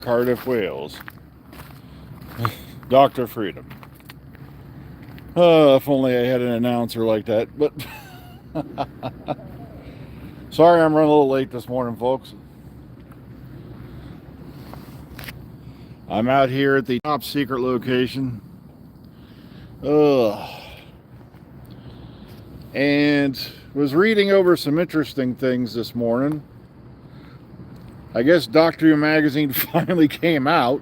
Cardiff, Wales. Dr. Freedom. If only I had an announcer like that. But sorry I'm running a little late this morning, folks. I'm out here at the top secret location. And was reading over some interesting things this morning. I guess Doctor Who magazine finally came out.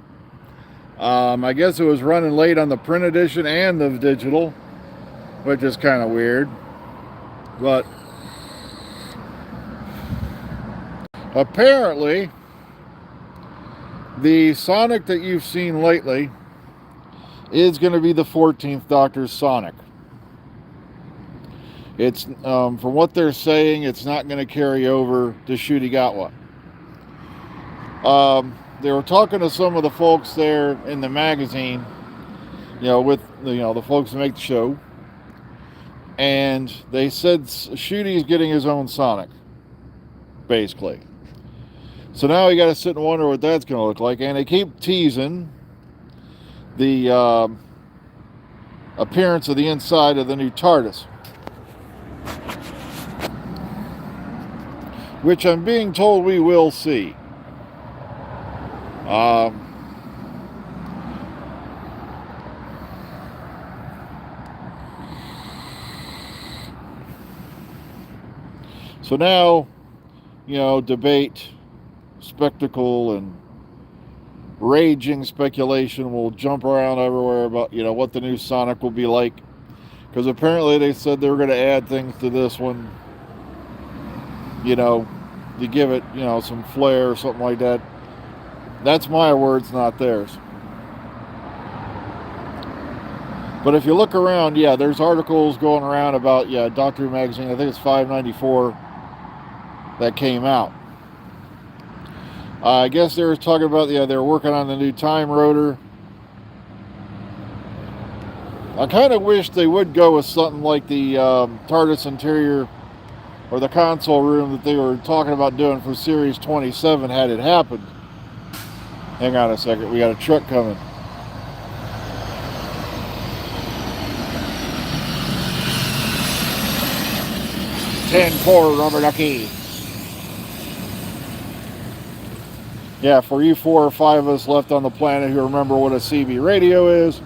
I guess it was running late on the print edition and the digital, which is kind of weird. But apparently, the Sonic that you've seen lately is going to be the 14th Doctor's Sonic. It's from what they're saying, it's not going to carry over to Ncuti Gatwa. They were talking to some of the folks there in the magazine, with the folks that make the show, and they said Ncuti's getting his own Sonic, basically. So now you got to sit and wonder what that's going to look like, and they keep teasing the appearance of the inside of the new TARDIS, which I'm being told we will see. So now, debate, spectacle, and raging speculation will jump around everywhere about, what the new Sonic will be like. Because apparently they said they were going to add things to this one, to give it, some flair or something like that. That's my words, not theirs. But if you look around, there's articles going around about, Doctor Who magazine, I think it's 594, that came out. I guess they were talking about, they're working on the new Time Rotor. I kind of wish they would go with something like the TARDIS interior or the console room that they were talking about doing for Series 27 had it happened. Hang on a second, we got a truck coming. "10-4, Robert Ducky." Yeah, for you 4 or 5 of us left on the planet who remember what a CB radio is,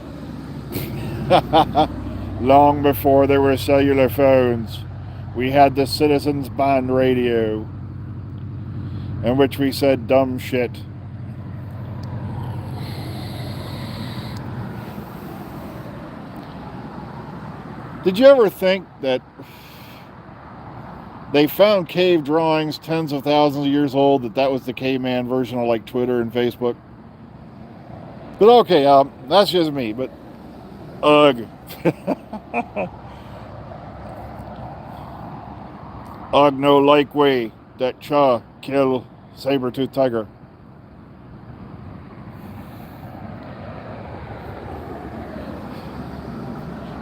long before there were cellular phones, we had the Citizens Band radio, in which we said dumb shit. Did you ever think that they found cave drawings tens of thousands of years old, that was the caveman version of like Twitter and Facebook? But okay, that's just me, but ugh. Ugh no like way that Cha kill saber-tooth tiger.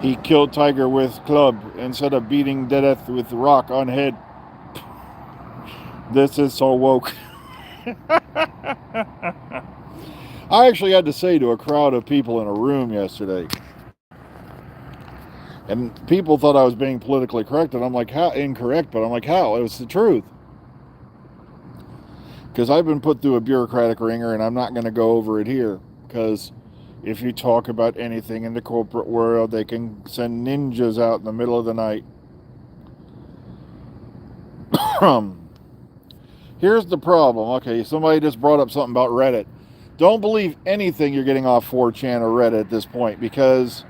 He killed tiger with club instead of beating death with rock on head. This is so woke. I actually had to say to a crowd of people in a room yesterday, and people thought I was being politically correct, and I'm like, how incorrect? But I'm like, how? It was the truth. Because I've been put through a bureaucratic ringer, and I'm not going to go over it here, because if you talk about anything in the corporate world, they can send ninjas out in the middle of the night. Here's the problem. Okay, somebody just brought up something about Reddit. Don't believe anything you're getting off 4chan or Reddit at this point, because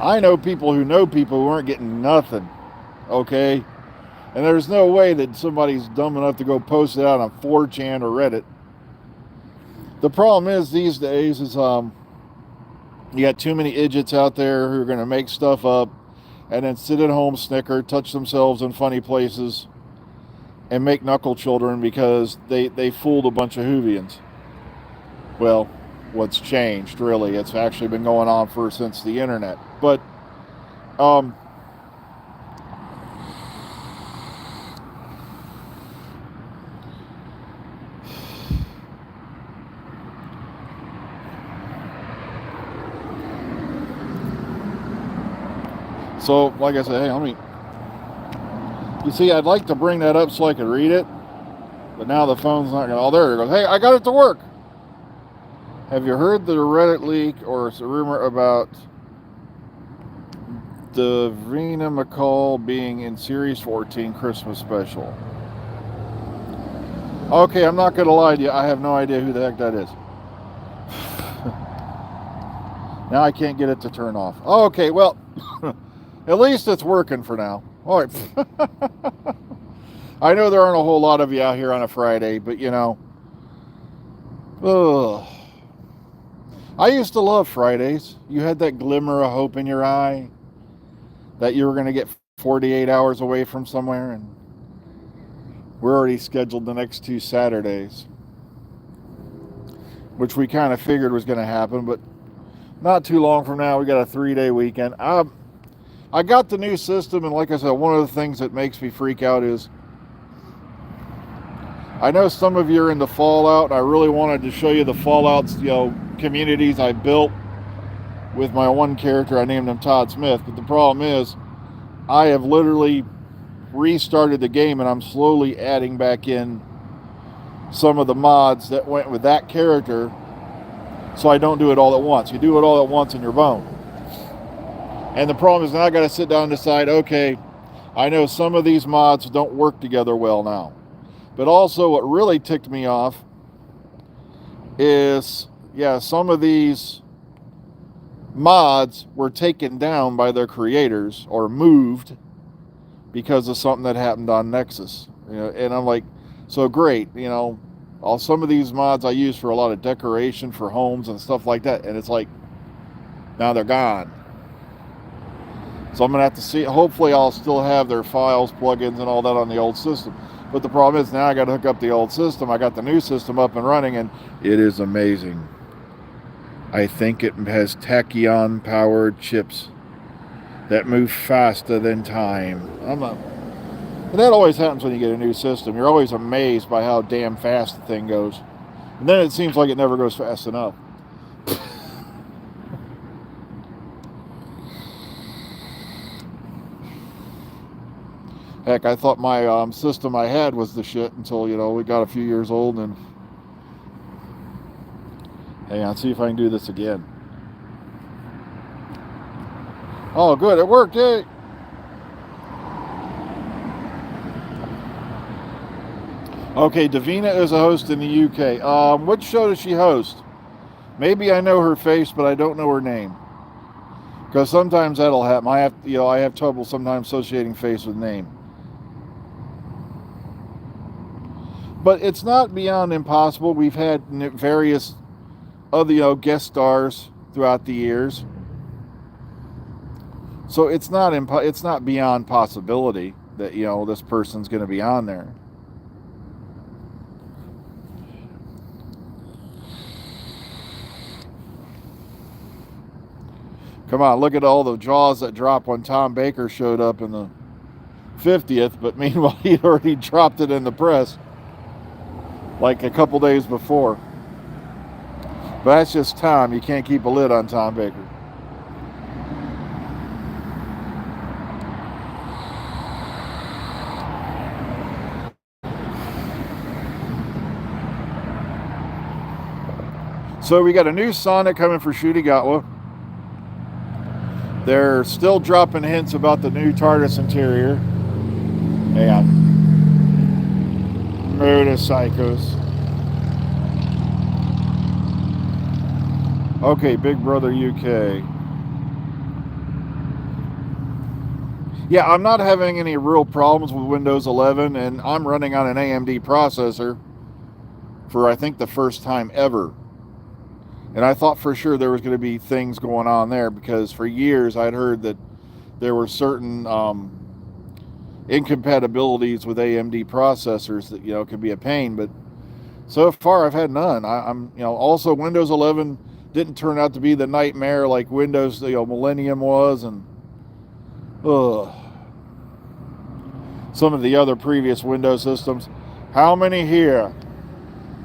I know people who aren't getting nothing. Okay? And there's no way that somebody's dumb enough to go post it out on 4chan or Reddit. The problem is these days is you got too many idiots out there who are going to make stuff up and then sit at home, snicker, touch themselves in funny places, and make knuckle children because they fooled a bunch of Whovians. Well, what's changed, really? It's actually been going on since the internet. But So, like I said, hey, let me. You see, I'd like to bring that up so I could read it, but now the phone's not going to. Oh, there it goes. Hey, I got it to work. Have you heard the Reddit leak or a rumor about Davina McCall being in Series 14 Christmas special? Okay, I'm not going to lie to you. I have no idea who the heck that is. Now I can't get it to turn off. Okay, well, at least it's working for now. All right. I know there aren't a whole lot of you out here on a Friday, but you know, ugh. I used to love Fridays. You had that glimmer of hope in your eye that you were going to get 48 hours away from somewhere, and we're already scheduled the next 2 Saturdays, which we kind of figured was going to happen, but not too long from now, we got a 3-day weekend. I got the new system, and like I said, one of the things that makes me freak out is I know some of you are into Fallout, and I really wanted to show you the Fallout, communities I built with my one character. I named him Todd Smith, but the problem is I have literally restarted the game, and I'm slowly adding back in some of the mods that went with that character, so I don't do it all at once. You do it all at once and you're boned. And the problem is now I got to sit down and decide, okay, I know some of these mods don't work together well now. But also what really ticked me off is, some of these mods were taken down by their creators or moved because of something that happened on Nexus. And I'm like, so great, all some of these mods I use for a lot of decoration for homes and stuff like that, and it's like, now they're gone. So I'm going to have to see, hopefully I'll still have their files, plugins, and all that on the old system. But the problem is now I got to hook up the old system. I got the new system up and running, and it is amazing. I think it has tachyon-powered chips that move faster than time. And that always happens when you get a new system. You're always amazed by how damn fast the thing goes. And then it seems like it never goes fast enough. Heck, I thought my system I had was the shit until, we got a few years old. And hang on, see if I can do this again. Oh, good, it worked, yay! Okay, Davina is a host in the UK. Which show does she host? Maybe I know her face, but I don't know her name. Because sometimes that'll happen. I have trouble sometimes associating face with name. But it's not beyond impossible. We've had various other, guest stars throughout the years. So it's not beyond possibility that, this person's going to be on there. Come on, look at all the jaws that dropped when Tom Baker showed up in the 50th, but meanwhile he'd already dropped it in the press like a couple days before. But that's just Tom. You can't keep a lid on Tom Baker. So we got a new Sonic coming for Shutigatwa. They're still dropping hints about the new TARDIS interior. Hang on. Motorcycles. Okay, Big Brother UK. Yeah, I'm not having any real problems with Windows 11, and I'm running on an AMD processor for, I think, the first time ever. And I thought for sure there was going to be things going on there, because for years I'd heard that there were certain incompatibilities with AMD processors that, could be a pain. But so far I've had none. I'm also Windows 11 didn't turn out to be the nightmare like Windows Millennium was, and some of the other previous Windows systems. How many here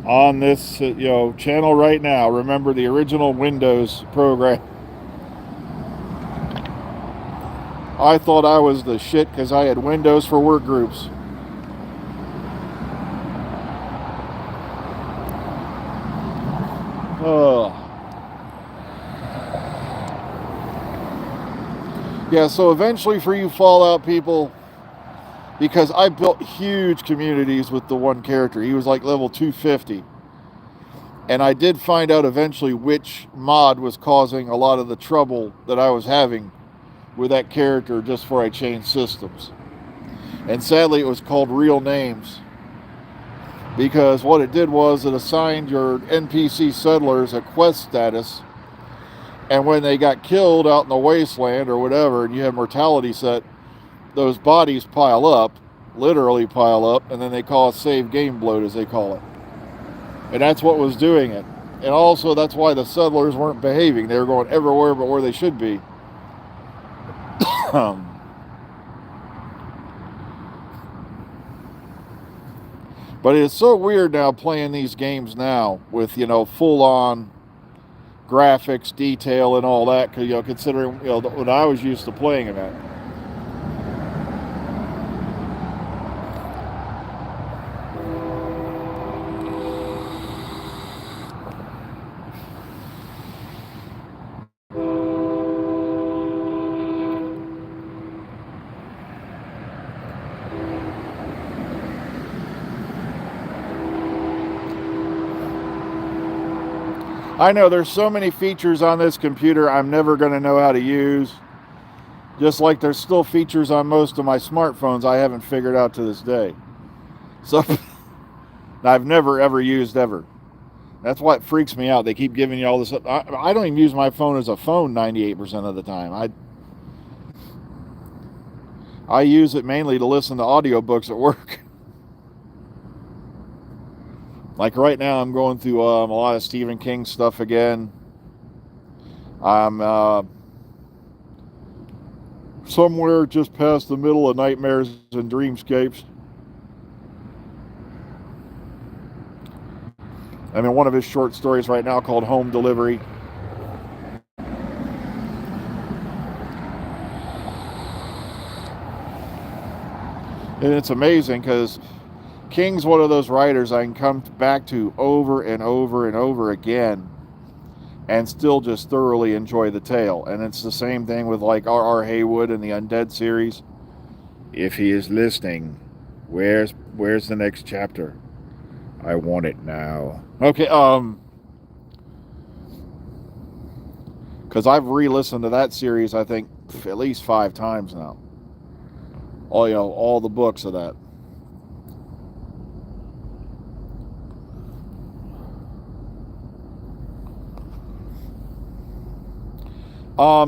on this channel right now remember the original Windows program? I thought I was the shit because I had Windows for work groups. Yeah, so eventually for you Fallout people, because I built huge communities with the one character. He was like level 250. And I did find out eventually which mod was causing a lot of the trouble that I was having with that character just before I changed systems. And sadly, it was called Real Names. Because what it did was it assigned your NPC settlers a quest status. And when they got killed out in the wasteland or whatever, and you have mortality set, those bodies pile up, literally pile up, and then they cause save game bloat, as they call it. And that's what was doing it. And also, that's why the settlers weren't behaving. They were going everywhere but where they should be. But it's so weird now playing these games now with, full-on graphics, detail, and all that, considering, what I was used to playing them at. I know there's so many features on this computer I'm never going to know how to use. Just like there's still features on most of my smartphones I haven't figured out to this day. So I've never ever used ever. That's why it freaks me out. They keep giving you all this. I don't even use my phone as a phone 98% of the time. I use it mainly to listen to audiobooks at work. Like right now, I'm going through a lot of Stephen King stuff again. I'm somewhere just past the middle of Nightmares and Dreamscapes. I'm in one of his short stories right now called Home Delivery. And it's amazing because King's one of those writers I can come back to over and over and over again and still just thoroughly enjoy the tale. And it's the same thing with like R.R. Haywood and the Undead series. If he is listening, where's the next chapter? I want it now. Okay, because I've re-listened to that series, I think, at least 5 times now. All the books of that.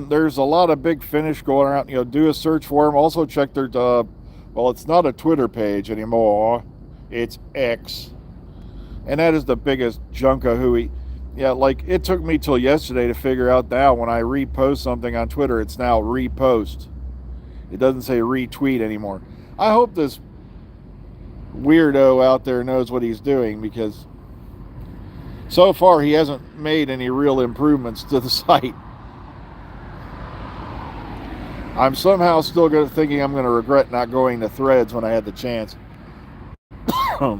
There's a lot of Big Finish going around. Do a search for them. Also check their, it's not a Twitter page anymore. It's X. And that is the biggest junk-a-hooey. Yeah, like, it took me till yesterday to figure out now when I repost something on Twitter, it's now repost. It doesn't say retweet anymore. I hope this weirdo out there knows what he's doing, because so far he hasn't made any real improvements to the site. I'm somehow still thinking I'm going to regret not going to Threads when I had the chance. Because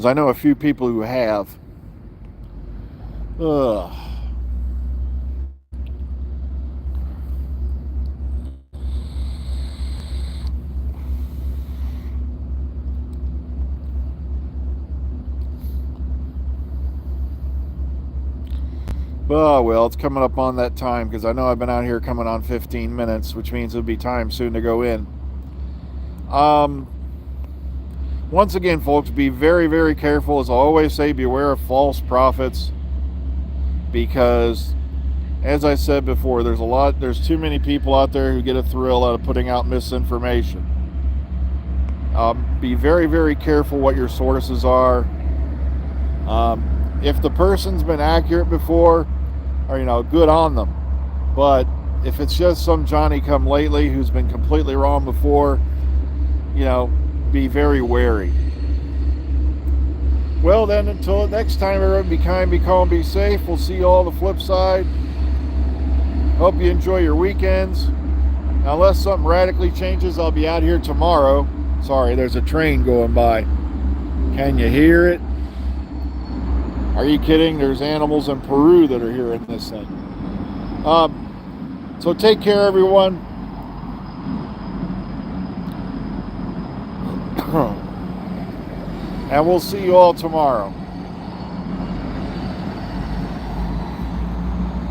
I know a few people who have. Ugh. Oh, well, it's coming up on that time, because I know I've been out here coming on 15 minutes, which means it'll be time soon to go in. Once again, folks, be very, very careful. As I always say, beware of false prophets, because, as I said before, there's too many people out there who get a thrill out of putting out misinformation. Be very, very careful what your sources are. If the person's been accurate before, or good on them. But if it's just some Johnny-come-lately who's been completely wrong before, be very wary. Well then, until next time, everyone, be kind, be calm, be safe. We'll see you all on the flip side. Hope you enjoy your weekends. Now, unless something radically changes, I'll be out here tomorrow. Sorry, there's a train going by. Can you hear it? Are you kidding? There's animals in Peru that are hearing this thing. So take care, everyone. And we'll see you all tomorrow.